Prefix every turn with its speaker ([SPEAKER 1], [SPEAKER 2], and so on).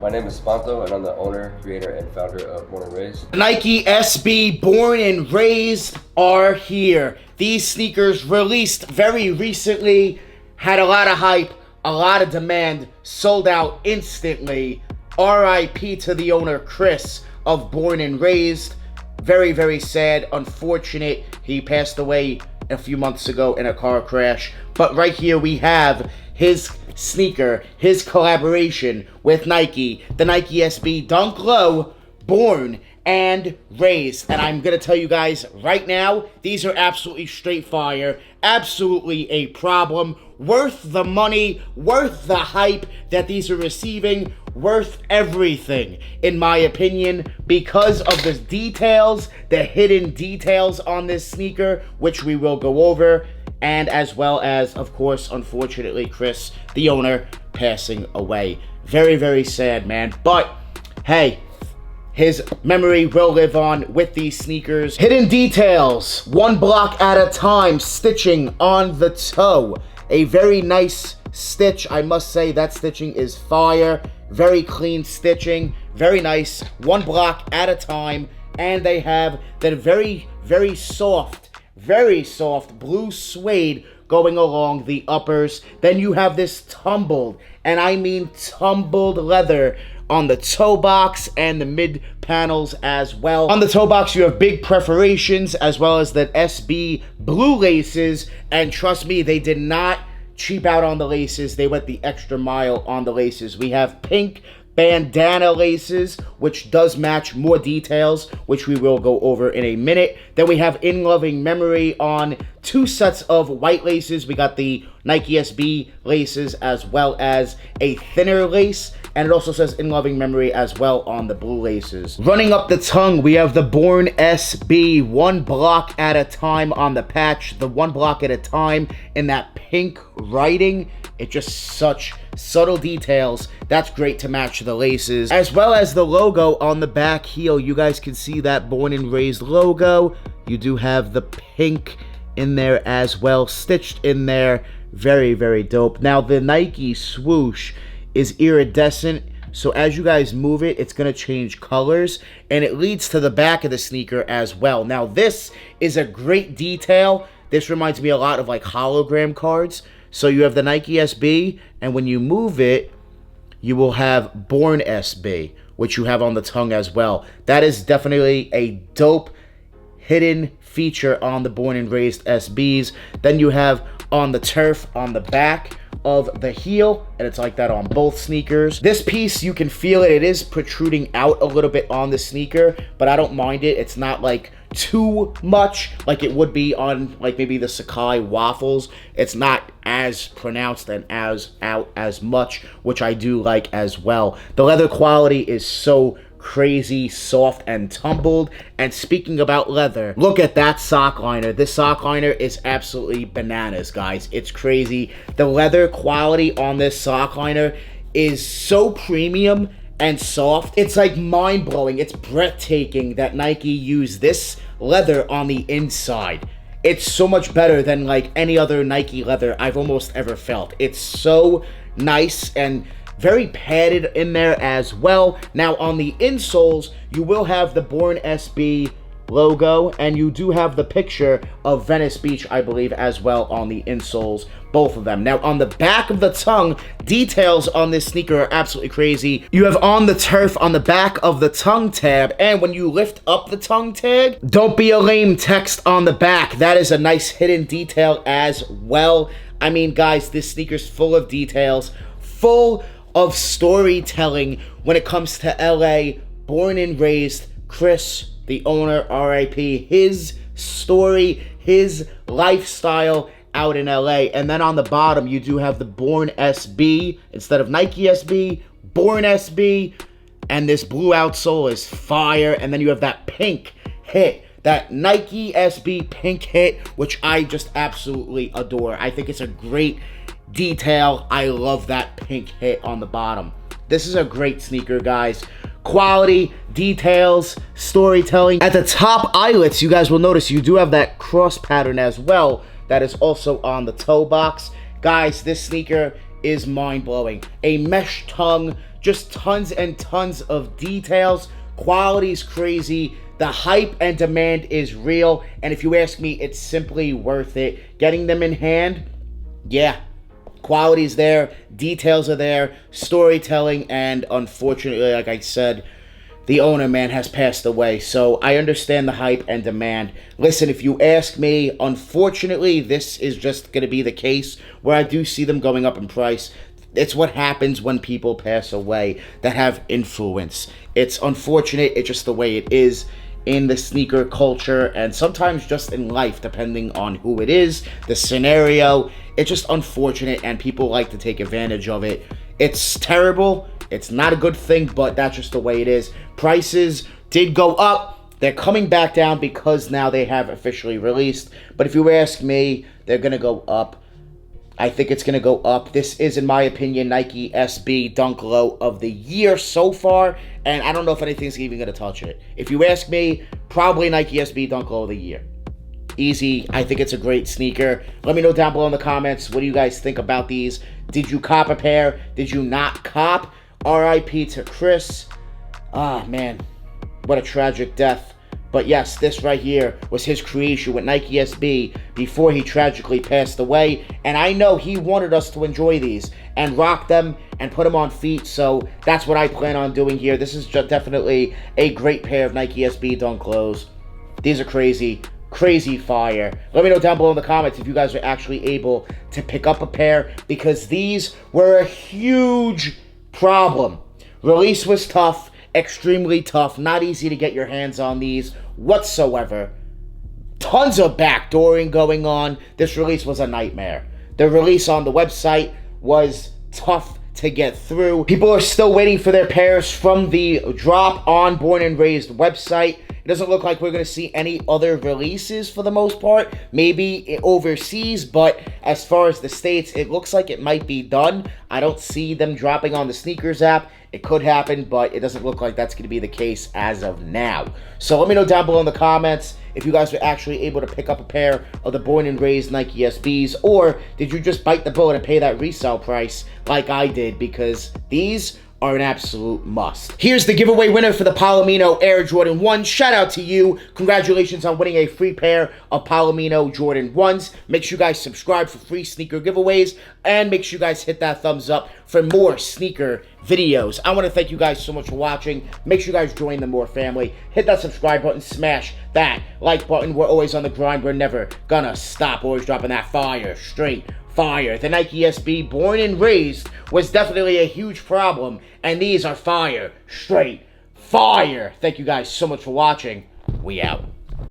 [SPEAKER 1] My name is Spanto, and I'm the owner, creator, and founder of Born and Raised.
[SPEAKER 2] Nike SB Born and Raised are here. These sneakers released very recently, had a lot of hype, a lot of demand, sold out instantly. RIP to the owner, Chris, of Born and Raised. Very, very sad, unfortunate. He passed away a few months ago in a car crash. But right here we have his sneaker, his collaboration with Nike, the Nike SB Dunk Low, Born and Raised. And I'm gonna tell you guys right now, these are absolutely straight fire, absolutely a problem, worth the money, worth the hype that these are receiving, worth everything, in my opinion, because of the details, the hidden details on this sneaker, which we will go over, and as well as, of course, unfortunately, Chris, the owner, passing away. Very, very sad, man. But, hey, his memory will live on with these sneakers. Hidden details, one block at a time, stitching on the toe. A very nice stitch, I must say. That stitching is fire. Very clean stitching, very nice, one block at a time. And they have that very, very soft blue suede going along the uppers. Then you have this tumbled, and I mean tumbled leather on the toe box and the mid panels as well. On the toe box, you have big perforations as well as the SB blue laces, and trust me, they did not cheap out on the laces. They went the extra mile on the laces. We have pink bandana laces, which does match more details, which we will go over in a minute. Then we have In Loving Memory on two sets of white laces. We got the Nike SB laces as well as a thinner lace, and it also says In Loving Memory as well on the blue laces. Running up the tongue, we have the Born SB, one block at a time on the patch, the one block at a time in that pink writing. It's just such subtle details. That's great to match the laces. As well as the logo on the back heel. You guys can see that Born and Raised logo. You do have the pink in there as well, stitched in there. Very, very dope. Now, the Nike swoosh is iridescent, so as you guys move it, it's going to change colors, and it leads to the back of the sneaker as well. Now, this is a great detail. This reminds me a lot of like hologram cards. So you have the Nike SB, and when you move it, you will have Born SB, which you have on the tongue as well. That is definitely a dope hidden feature on the Born and Raised SBs. Then you have on the turf on the back of the heel, and it's like that on both sneakers. This piece, you can feel it. It is protruding out a little bit on the sneaker, but I don't mind it. It's not like too much like it would be on like maybe the Sakai waffles. It's not as pronounced and as out as much, which I do like as well. The leather quality is so crazy soft and tumbled. And speaking about leather, look at that sock liner. This sock liner is absolutely bananas, guys. It's crazy. The leather quality on this sock liner is so premium and soft. It's like mind-blowing. It's breathtaking that Nike used this leather on the inside. It's so much better than like any other Nike leather I've almost ever felt. It's so nice and very padded in there as well. Now on the insoles, you will have the Born SB logo, and you do have the picture of Venice Beach, I believe, as well on the insoles, both of them. Now on the back of the tongue, details on this sneaker are absolutely crazy. You have on the turf on the back of the tongue tab, and when you lift up the tongue tag, "Don't be a lame" text on the back. That is a nice hidden detail as well. I mean, guys, this sneaker's full of details, full of storytelling when it comes to LA. Born and Raised, Chris, the owner, RIP, his story, his lifestyle out in LA. And then on the bottom, you do have the Born SB instead of Nike SB, Born SB, and this blue outsole is fire. And then you have that pink hit, that Nike SB pink hit, which I just absolutely adore. I think it's a great detail. I love that pink hit on the bottom. This is a great sneaker, guys. Quality, details, storytelling. At the top eyelets, you guys will notice you do have that cross pattern as well. That is also on the toe box. Guys, this sneaker is mind-blowing. A mesh tongue Just tons and tons of details. Quality's crazy. The hype and demand is real. And if you ask me, it's simply worth it. Getting them in hand, yeah. Quality's there. Details are there. Storytelling. And unfortunately, like I said, the owner, man, has passed away. So I understand the hype and demand. Listen, if you ask me, unfortunately, this is just going to be the case where I do see them going up in price. It's what happens when people pass away that have influence. It's unfortunate. It's just the way it is in the sneaker culture and sometimes just in life, depending on who it is, the scenario. It's just unfortunate and people like to take advantage of it. It's terrible. It's not a good thing, but that's just the way it is. Prices did go up. They're coming back down because now they have officially released. But if you ask me, they're going to go up. I think it's going to go up. This is, in my opinion, Nike SB Dunk Low of the year so far. And I don't know if anything's even going to touch it. If you ask me, probably Nike SB Dunk Low of the year. Easy. I think it's a great sneaker. Let me know down below in the comments. What do you guys think about these? Did you cop a pair? Did you not cop? RIP to Chris. Ah, man. What a tragic death. But yes, this right here was his creation with Nike SB before he tragically passed away. And I know he wanted us to enjoy these and rock them and put them on feet. So that's what I plan on doing here. This is definitely a great pair of Nike SB Dunk Lows. These are crazy. Crazy fire. Let me know down below in the comments if you guys are actually able to pick up a pair, because these were a huge problem. Release was tough. Extremely tough. Not easy to get your hands on these whatsoever. Tons of backdooring going on. This release was a nightmare. The release on the website was tough to get through. People are still waiting for their pairs from the drop on Born and Raised website. It doesn't look like we're going to see any other releases for the most part. Maybe overseas, but as far as the States, it looks like it might be done. I don't see them dropping on the sneakers app. It could happen, but it doesn't look like that's going to be the case as of now. So let me know down below in the comments if you guys were actually able to pick up a pair of the Born and Raised Nike SBs, or did you just bite the bullet and pay that resale price like I did, because these are an absolute must. Here's the giveaway winner for the Palomino Air Jordan 1. Shout out to you. Congratulations on winning a free pair of Palomino Jordan 1s. Make sure you guys subscribe for free sneaker giveaways, and make sure you guys hit that thumbs up for more sneaker videos. I want to thank you guys so much for watching. Make sure you guys join the More family. Hit that subscribe button, smash that like button. We're always on the grind. We're never gonna stop. Always dropping that fire, straight fire. The Nike SB Born and Raised was definitely a huge problem, and these are fire, straight fire. Thank you guys so much for watching. We out.